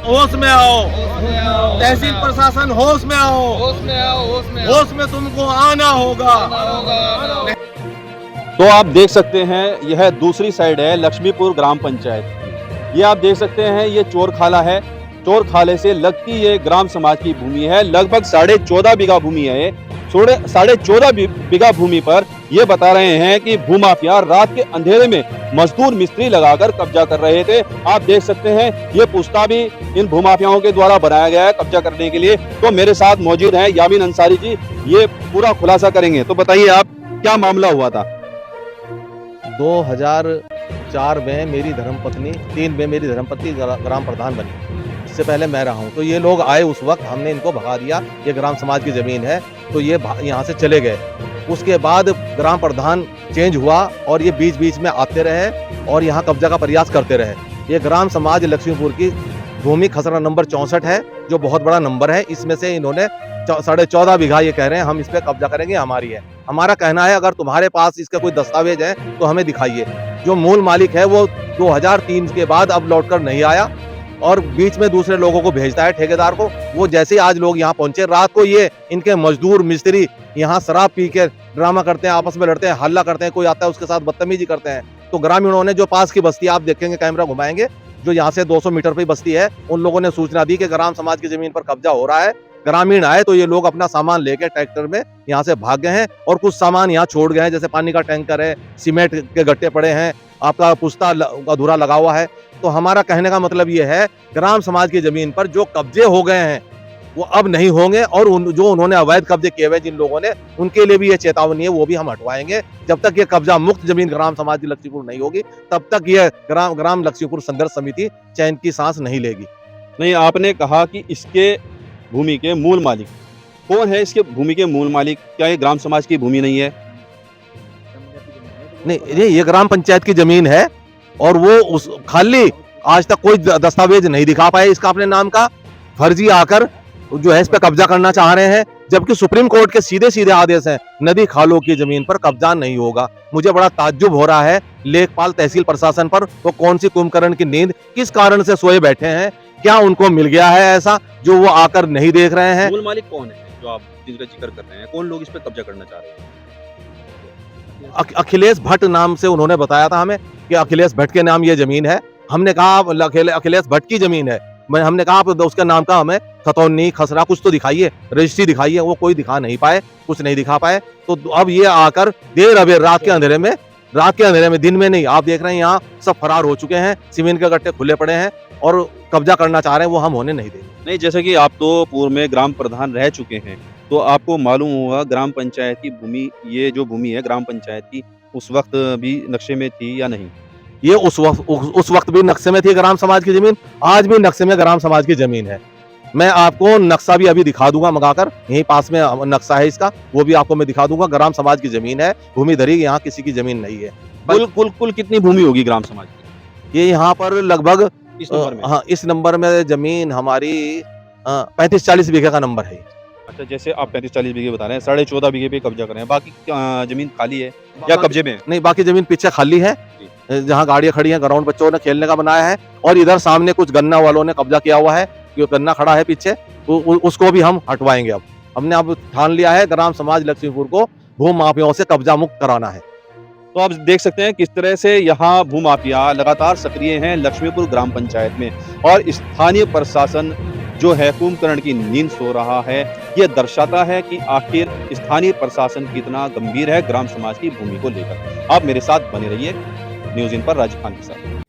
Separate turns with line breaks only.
होश में आओ, तहसील प्रशासन होश में आओ, होश में तुमको आना होगा।
तो आप देख सकते हैं यह दूसरी साइड है लक्ष्मीपुर ग्राम पंचायत। ये आप देख सकते हैं ये चोरखाला है। चोरखाले से लगती ये ग्राम समाज की भूमि है। लगभग 14.5 बीघा भूमि है। 14.5 बीघा भूमि पर ये बता रहे हैं कि भूमाफिया रात के अंधेरे में मजदूर मिस्त्री लगाकर कब्जा कर रहे थे। आप देख सकते हैं ये पुस्ता भी इन भूमाफियाओं के द्वारा बनाया गया है कब्जा करने के लिए। तो मेरे साथ मौजूद हैं यामीन अंसारी जी, ये पूरा खुलासा करेंगे। तो बताइए आप क्या मामला हुआ था?
2004 में मेरी धर्मपत्नी, 3 में मेरी धर्मपत्नी ग्राम प्रधान बनी। इससे पहले मैं रहा हूँ। तो ये लोग आए, उस वक्त हमने इनको भगा दिया। ये ग्राम समाज की जमीन है, तो ये यहाँ से चले गए। उसके बाद ग्राम प्रधान चेंज हुआ और ये बीच बीच में आते रहे और यहाँ कब्जा का प्रयास करते रहे। ये ग्राम समाज लक्ष्मीपुर की भूमि खसरा नंबर 64 है, जो बहुत बड़ा नंबर है। इसमें से इन्होंने 14.5 बीघा ये कह रहे हैं हम इस पे कब्जा करेंगे, हमारी है। हमारा कहना है अगर तुम्हारे पास इसका कोई दस्तावेज है तो हमें दिखाइए। जो मूल मालिक है वो 2003 के बाद अब लौटकर नहीं आया और बीच में दूसरे लोगों को भेजता है, ठेकेदार को। वो जैसे आज लोग यहाँ पहुंचे, रात को ये इनके मजदूर मिस्त्री यहाँ शराब पी के ड्रामा करते हैं, आपस में लड़ते हैं, हल्ला करते हैं, कोई आता है उसके साथ बदतमीजी करते हैं। तो ग्रामीणों ने, जो पास की बस्ती आप देखेंगे, कैमरा घुमाएंगे, जो यहाँ से 200 मीटर पे बस्ती है, उन लोगों ने सूचना दी कि ग्राम समाज की जमीन पर कब्जा हो रहा है। ग्रामीण आए तो ये लोग अपना सामान लेके ट्रैक्टर में यहाँ से भाग गए हैं और कुछ सामान यहाँ छोड़ गए हैं, जैसे पानी का टैंकर है, सीमेंट के गट्टे पड़े हैं, आपका पुस्ता अधूरा लगा हुआ है। तो हमारा कहने का मतलब ये है, ग्राम समाज की जमीन पर जो कब्जे हो गए हैं वो अब नहीं होंगे और जो उन्होंने अवैध कब्जे किए हुए जिन लोगों ने, उनके लिए भी ये चेतावनी है, वो भी हम हटवाएंगे। जब तक ये कब्जा मुक्त जमीन ग्राम समाज की लक्ष्मीपुर नहीं होगी, तब तक ये ग्राम लक्ष्मीपुर संघर्ष समिति चैन की सांस नहीं लेगी।
नहीं, आपने कहा कि इसके भूमि के मूल मालिक कौन है? इसके भूमि के मूल मालिक क्या ये ग्राम समाज की भूमि नहीं है?
नहीं, ये ग्राम पंचायत की जमीन है और वो उस खाली आज तक कोई दस्तावेज नहीं दिखा पाए इसका अपने नाम का। फर्जी आकर जो है इस पे कब्जा करना चाह रहे हैं, जबकि सुप्रीम कोर्ट के सीधे सीधे आदेश हैं, नदी खालों की जमीन पर कब्जा नहीं होगा। मुझे बड़ा ताज्जुब हो रहा है लेखपाल तहसील प्रशासन पर, वो कौन सी कुंभकर्ण की नींद किस कारण से सोए बैठे हैं? क्या उनको मिल गया है ऐसा जो वो आकर नहीं देख रहे हैं?
मूल मालिक कौन है जो आप जिनका जिक्र कर रहे हैं? कौन लोग इस पे कब्जा करना चाह रहे हैं?
अखिलेश भट्ट नाम से उन्होंने बताया था हमें कि अखिलेश भट्ट के नाम ये जमीन है। हमने कहा अखिलेश भट्ट की जमीन है। हमने कहा आप उसके नाम का हमें खतौनी, खसरा कुछ तो दिखाइए, रजिस्ट्री दिखाइए। वो कोई दिखा नहीं पाए, कुछ नहीं दिखा पाए। तो अब ये आकर देर अबेर रात के अंधेरे में, दिन में नहीं, आप देख रहे हैं यहाँ सब फरार हो चुके हैं, सीमेंट के गट्टे खुले पड़े हैं और कब्जा करना चाह रहे हैं, वो हम होने नहीं देंगे।
नहीं, जैसे कि आप तो पूर्व में ग्राम प्रधान रह चुके हैं, तो आपको मालूम होगा ग्राम पंचायत की भूमि, ये जो भूमि है ग्राम पंचायत की, उस वक्त भी नक्शे में थी या नहीं?
ये उस वक्त भी नक्शे में थी ग्राम समाज की जमीन, आज भी नक्शे में ग्राम समाज की जमीन है। मैं आपको नक्शा भी अभी दिखा दूंगा मंगाकर, यहीं पास में नक्शा है इसका, वो भी आपको मैं दिखा दूंगा। ग्राम समाज की जमीन है, भूमिधरी यहाँ किसी की जमीन नहीं है।
कुल कितनी भूमि होगी ग्राम समाज की?
ये यहाँ पर लगभग
इस नंबर में?
हाँ, इस नंबर में जमीन हमारी 35-40 बीघे का नंबर है।
अच्छा, जैसे आप 35-40 बीघे बता रहे हैं, 14.5 बीघे पे कब्जा कर रहे हैं, बाकी जमीन खाली है या कब्जे में?
नहीं, बाकी जमीन पीछे खाली है, जहाँ गाड़ियां खड़ी हैं, ग्राउंड बच्चों ने खेलने का बनाया है। और इधर सामने कुछ गन्ना वालों ने कब्जा किया हुआ है, जो गन्ना खड़ा है पीछे, उसको भी हम हटवाएंगे। अब हमने ठान लिया है ग्राम समाज लक्ष्मीपुर को भू माफियाओं से कब्जा मुक्त कराना है।
तो आप देख सकते हैं किस तरह से यहाँ भूमाफिया लगातार सक्रिय हैं लक्ष्मीपुर ग्राम पंचायत में, और स्थानीय प्रशासन जो है कुंभकर्ण की नींद सो रहा है। यह दर्शाता है कि आखिर स्थानीय प्रशासन कितना गंभीर है ग्राम समाज की भूमि को लेकर। आप मेरे साथ बने रहिए न्यूज़ इन पर राजीव खान के साथ।